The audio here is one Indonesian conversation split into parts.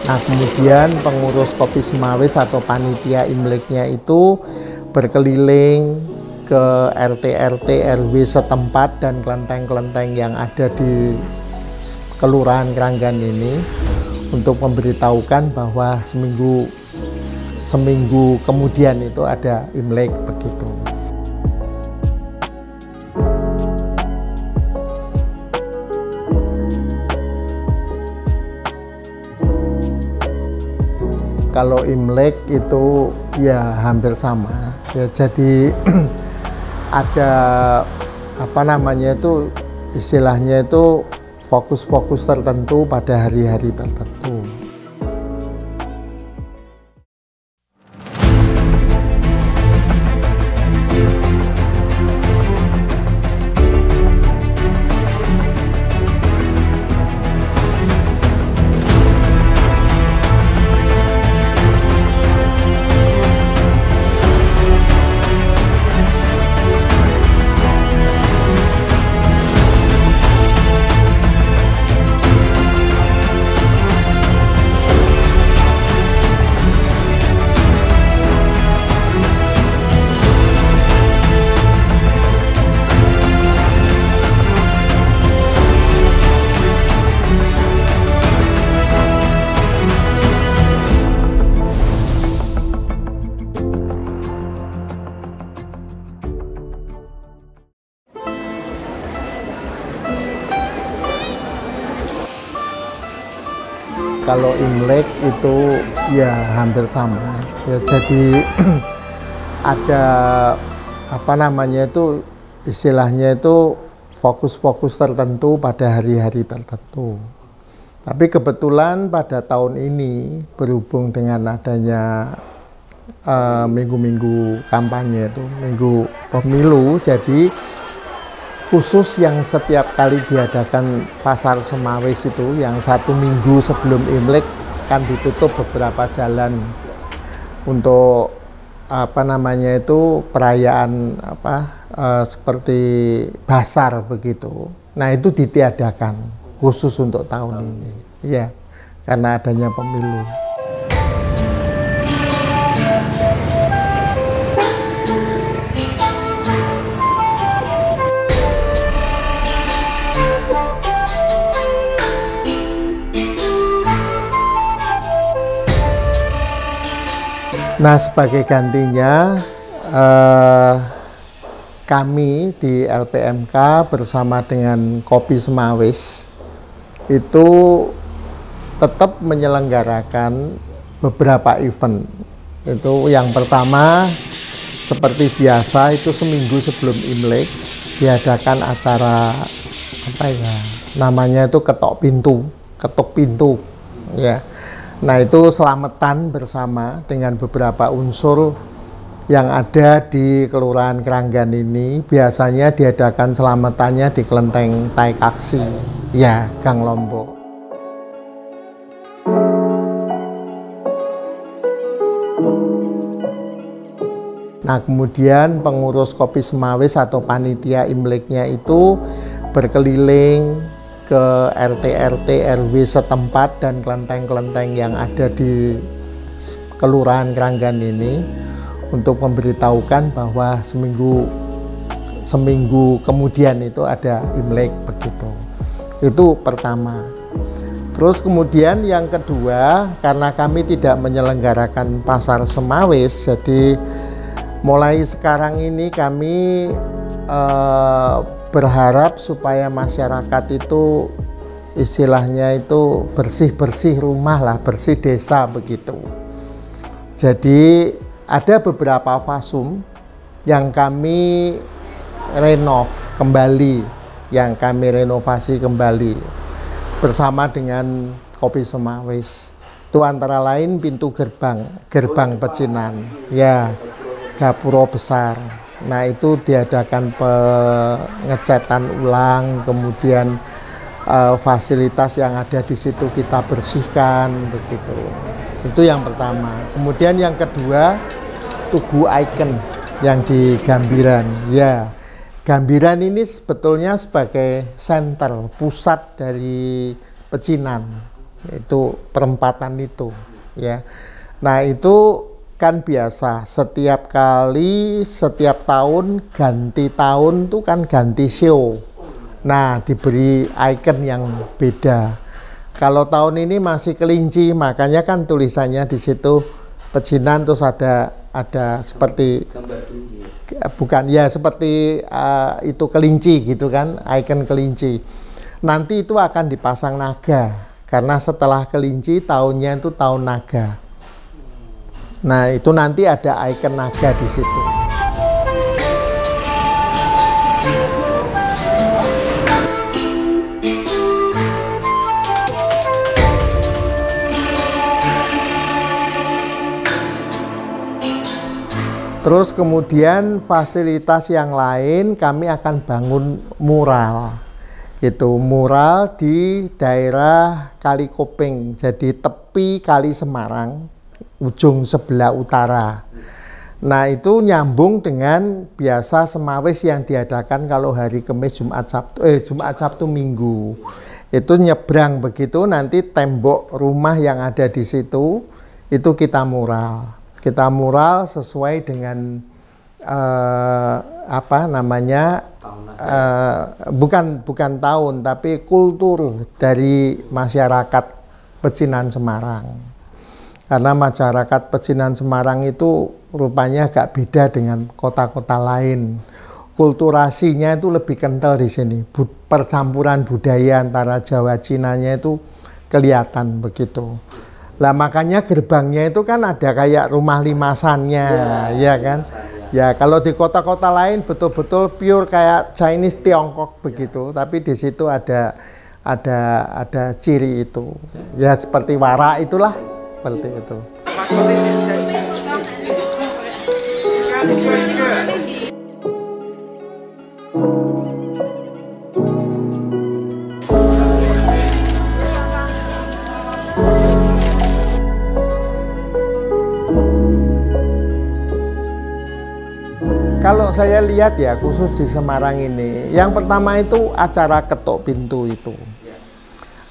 Nah, kemudian pengurus Kopi Semawis atau panitia Imleknya itu berkeliling ke RT RW setempat dan kelenteng-kelenteng yang ada di Kelurahan Kranggan ini untuk memberitahukan bahwa seminggu kemudian itu ada Imlek begitu. Kalau Imlek itu ya hampir sama ya, jadi ada apa namanya itu istilahnya itu fokus-fokus tertentu pada hari-hari tertentu. Kalau Imlek itu ya hampir sama ya, jadi ada apa namanya itu istilahnya itu fokus-fokus tertentu pada hari-hari tertentu. Tapi kebetulan pada tahun ini berhubung dengan adanya minggu-minggu kampanye itu, minggu pemilu, jadi khusus yang setiap kali diadakan pasar Semawis itu yang 1 minggu sebelum Imlek kan ditutup beberapa jalan untuk apa namanya itu perayaan seperti basar begitu. Nah, itu ditiadakan khusus untuk tahun ini ya, karena adanya pemilu. Nah, sebagai gantinya kami di LPMK bersama dengan Kopi Semawis itu tetap menyelenggarakan beberapa event. Itu yang pertama seperti biasa itu seminggu sebelum Imlek diadakan acara apa ya namanya itu ketok pintu ya. Nah, itu selamatan bersama dengan beberapa unsur yang ada di Kelurahan Kranggan ini. Biasanya diadakan selamatannya di Kelenteng Taikaksi, ya, Gang Lombok. Nah, kemudian pengurus Kopi Semawis atau panitia Imleknya itu berkeliling ke RT RW setempat dan kelenteng-kelenteng yang ada di Kelurahan Kranggan ini untuk memberitahukan bahwa seminggu kemudian itu ada Imlek begitu. Itu pertama. Terus kemudian yang kedua, karena kami tidak menyelenggarakan pasar Semawis, jadi mulai sekarang ini kami berharap supaya masyarakat itu istilahnya itu bersih-bersih rumah lah, bersih desa begitu. Jadi ada beberapa fasum yang kami renovasi kembali bersama dengan Kopi Semawis. Itu antara lain pintu gerbang pecinan, ya, gapura besar. Nah, itu diadakan pengecatan ulang, kemudian fasilitas yang ada di situ kita bersihkan begitu. Itu yang pertama. Kemudian yang kedua, Tugu Icon yang di Gambiran. Ya, Gambiran ini sebetulnya sebagai pusat dari pecinan. itu perempatan itu ya. Nah itu kan biasa setiap tahun ganti tahun tuh kan ganti show. Nah diberi icon yang beda. Kalau tahun ini masih kelinci, makanya kan tulisannya di situ pecinan, terus ada seperti gambar kelinci. Bukan ya seperti itu kelinci gitu kan, icon kelinci. Nanti itu akan dipasang naga karena setelah kelinci tahunnya itu tahun naga. Nah, itu nanti ada icon naga di situ. Terus kemudian fasilitas yang lain kami akan bangun mural. Itu mural di daerah Kali Kopeng, jadi tepi Kali Semarang, ujung sebelah utara. Nah itu nyambung dengan biasa semawis yang diadakan kalau hari Kamis, Jumat, Sabtu, Minggu. Itu nyebrang begitu, nanti tembok rumah yang ada di situ itu kita mural. Kita mural sesuai dengan bukan tahun, tapi kultur dari masyarakat Pecinan Semarang. Karena masyarakat Pecinan Semarang itu rupanya agak beda dengan kota-kota lain. Kulturasinya itu lebih kental di sini. Percampuran budaya antara Jawa Cinanya itu kelihatan begitu. Lah makanya gerbangnya itu kan ada kayak rumah limasannya, ya kan? Ya kalau di kota-kota lain betul-betul pure kayak Chinese Tiongkok begitu. Tapi di situ ada ciri itu. Ya seperti wara itulah. Seperti itu. Kalau saya lihat ya khusus di Semarang ini, yang pertama itu acara ketok pintu itu.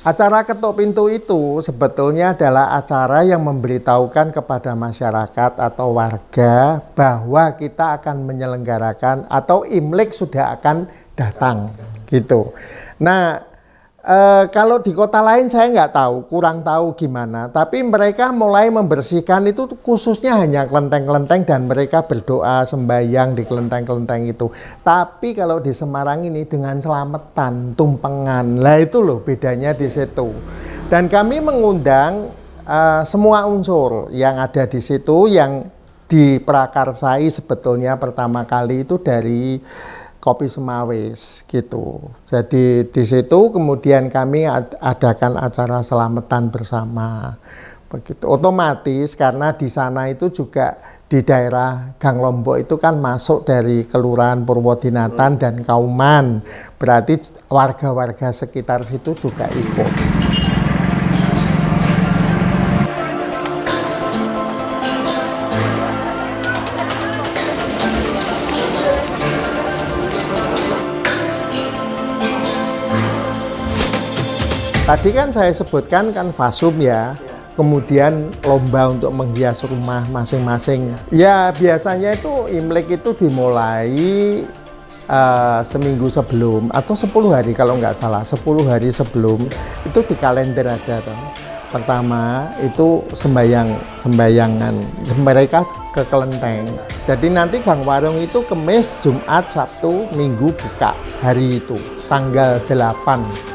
Acara ketok pintu itu sebetulnya adalah acara yang memberitahukan kepada masyarakat atau warga bahwa kita akan menyelenggarakan atau Imlek sudah akan datang gitu. Nah kalau di kota lain saya nggak tahu, kurang tahu gimana. Tapi mereka mulai membersihkan itu khususnya hanya kelenteng-kelenteng dan mereka berdoa sembahyang di kelenteng-kelenteng itu. Tapi kalau di Semarang ini dengan selamatan, tumpengan, lah itu loh bedanya di situ. Dan kami mengundang semua unsur yang ada di situ yang diprakarsai sebetulnya pertama kali itu dari Kopi Semawis gitu. Jadi di situ kemudian kami adakan acara selamatan bersama. Begitu. Otomatis karena di sana itu juga di daerah Gang Lombok itu kan masuk dari Kelurahan Purwodinatan dan Kauman. Berarti warga-warga sekitar situ juga ikut. Tadi kan saya sebutkan kan fasum ya, kemudian lomba untuk menghias rumah masing-masing. Ya biasanya itu Imlek itu dimulai seminggu sebelum atau 10 hari kalau nggak salah, 10 hari sebelum itu di kalender ada toh. Pertama itu sembayangan mereka ke kelenteng. Jadi nanti Gang Warung itu Kamis, Jumat, Sabtu, Minggu buka hari itu tanggal 8.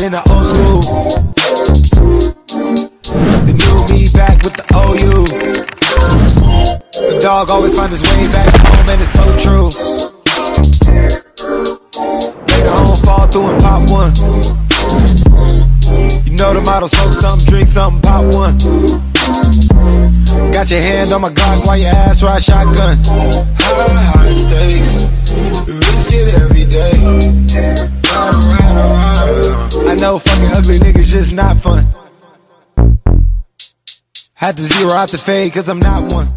in the old school. The new me back with the old you. The dog always find his way back home, and it's so true. Later home, fall through and pop one. You know the motto, smoke something, drink something, pop one. Got your hand on my Glock while your ass ride shotgun. High stakes, risk it every day. I know fucking ugly niggas just not fun. Had to zero out the fade cause I'm not one.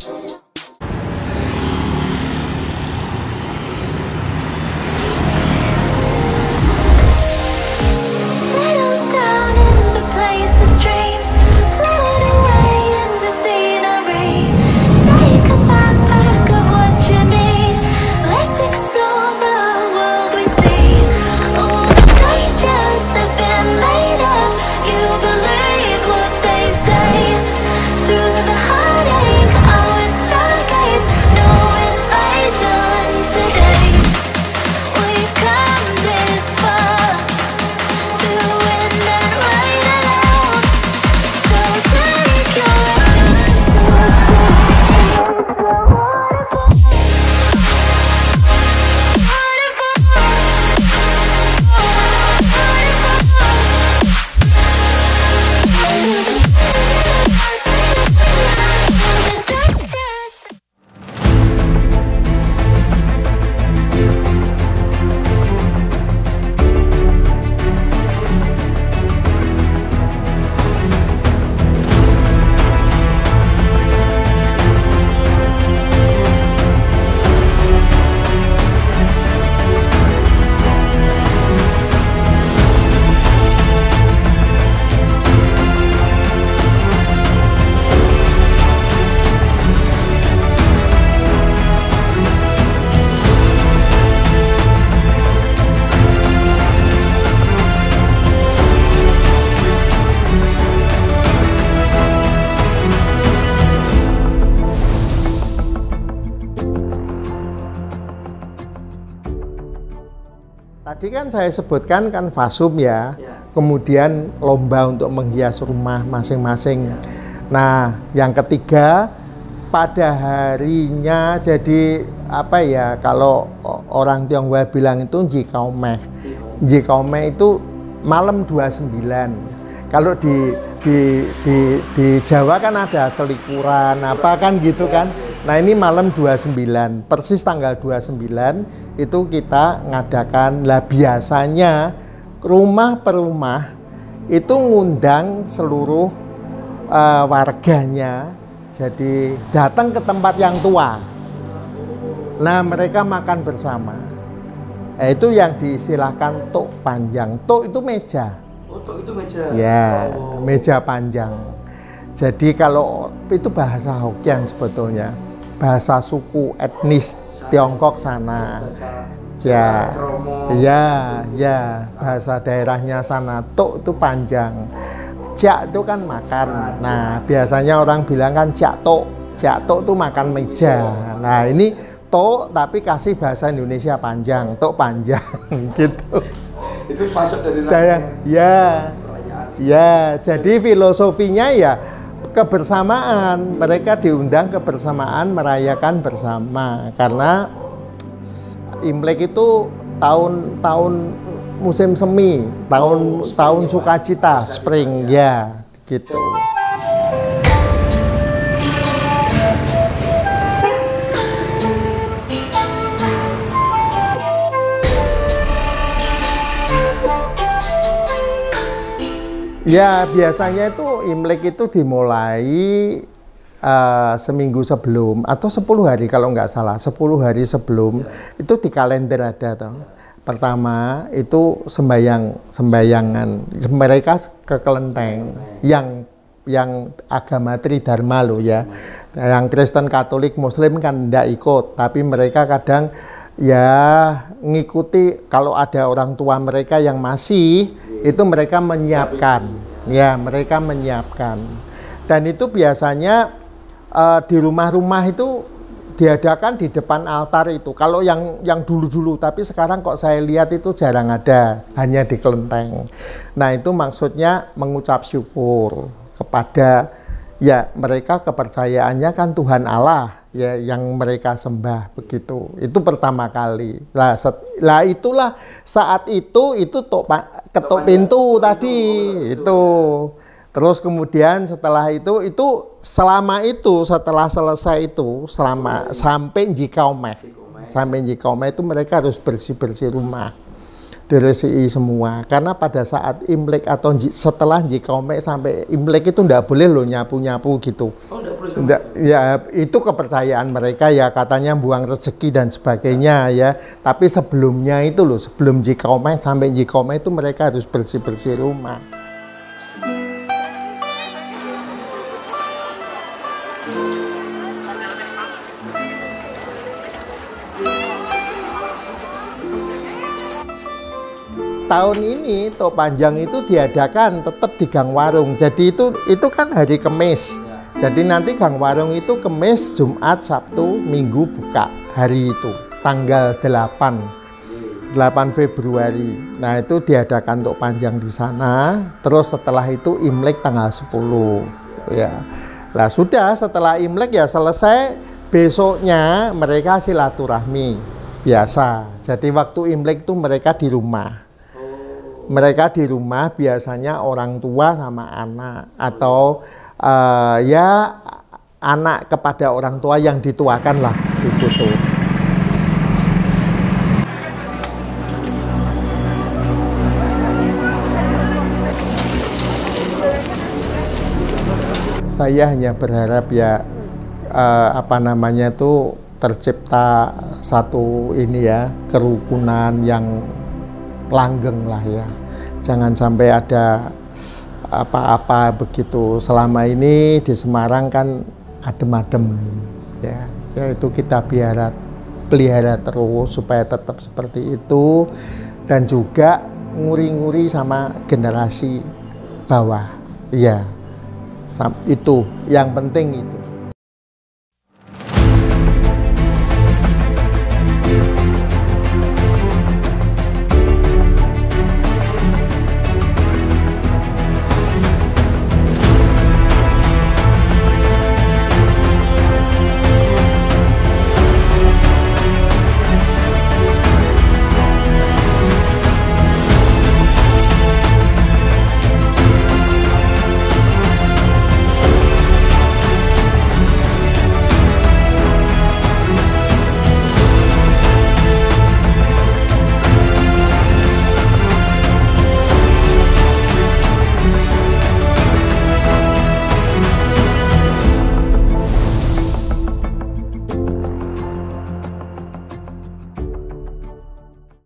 Tadi kan saya sebutkan kan fasum ya, kemudian lomba untuk menghias rumah masing-masing. Nah, yang ketiga pada harinya, jadi apa ya, kalau orang Tionghoa bilang itu Jikaomeh. Jikaomeh itu malam 29. Kalau di Jawa kan ada selikuran apa kan gitu kan. Nah, ini malam 29, persis tanggal 29 itu kita ngadakan. Lah biasanya rumah per rumah itu ngundang seluruh warganya, jadi datang ke tempat yang tua. Nah, mereka makan bersama. Itu yang diistilahkan tok panjang. Tok itu meja. Oh, tok itu meja. Ya, meja panjang. Jadi kalau itu bahasa Hokkien sebetulnya, bahasa suku etnis Tiongkok sana. Ya, bahasa daerahnya sana. Tok itu panjang. Jak itu kan makan. Nah, biasanya orang bilang kan jak tok. Jak tok itu makan meja. Nah, ini tok tapi kasih bahasa Indonesia panjang, tok panjang gitu. Itu masuk dari rangkaian. Ya, jadi filosofinya ya kebersamaan. Mereka diundang kebersamaan, merayakan bersama, karena Imlek itu tahun musim semi, tahun sukacita, spring ya, gitu. Ya, biasanya itu Imlek itu dimulai seminggu sebelum atau 10 hari kalau nggak salah, 10 hari sebelum itu di kalender ada toh. Pertama itu sembayangan mereka ke kelenteng yang agama Tridharma loh ya. Yang Kristen, Katolik, Muslim kan nggak ikut, tapi mereka kadang ya ngikuti. Kalau ada orang tua mereka yang masih, itu mereka menyiapkan, dan itu biasanya di rumah-rumah itu diadakan di depan altar itu. Kalau yang dulu-dulu, tapi sekarang kok saya lihat itu jarang ada, hanya di kelenteng. Nah, itu maksudnya mengucap syukur kepada ya mereka, kepercayaannya kan Tuhan Allah ya yang mereka sembah begitu. Itu pertama kali. Lah itulah saat itu ketuk pintu tadi itu. Terus kemudian setelah itu setelah selesai itu sampai Njikaomeh. Sampai Njikaomeh itu mereka harus bersih-bersih rumah. Diresiki semua. Karena pada saat Imlek atau setelah Njikaomeh sampai Imlek itu enggak boleh loh nyapu-nyapu gitu. Oh, enggak boleh. Ya itu kepercayaan mereka ya, katanya buang rezeki dan sebagainya ya. Tapi sebelumnya itu loh, sebelum Njikaomeh sampai Njikaomeh itu mereka harus bersih-bersih rumah. Tahun ini Tok Panjang itu diadakan tetap di Gang Warung. Jadi itu kan hari Kamis. Jadi nanti Gang Warung itu Kamis, Jumat, Sabtu, Minggu buka hari itu. Tanggal 8 Februari. Nah, itu diadakan Tok Panjang di sana. Terus setelah itu Imlek tanggal 10. Ya. Lah sudah setelah Imlek ya selesai, besoknya mereka silaturahmi biasa. Jadi waktu Imlek itu mereka di rumah. Mereka di rumah biasanya orang tua sama anak atau ya anak kepada orang tua yang dituakan lah di situ. Saya hanya berharap ya apa namanya itu tercipta satu ini ya kerukunan yang langgeng lah ya, jangan sampai ada apa-apa begitu. Selama ini di Semarang kan adem-adem ya, itu kita pelihara terus supaya tetap seperti itu, dan juga nguri-nguri sama generasi bawah ya, itu yang penting itu.